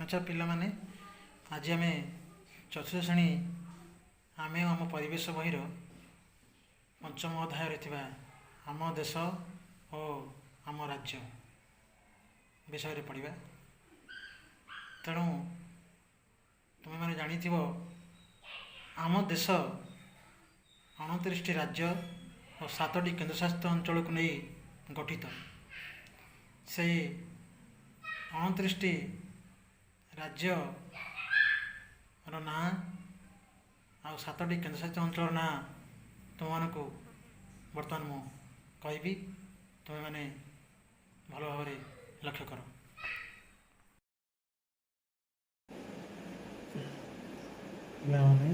अच्छा पिलामाने आज आम चतुर्थ श्रेणी आम आम परिवेश बहीर पंचम अध्याय आम देश और आम राज्य विषय पढ़ा। तेणु तुम्हें मैंने जानी आम देश 29टी राज्य और 7टी केन्द्रशासित अंचल को नहीं गठित। से 29टी राज्य ना आ 7टी केन्द्रशासित अंचल ना तुमको बर्तमान मु कहबी, तुम्हें मैंने भल भाव लक्ष्य कर। पिलामाने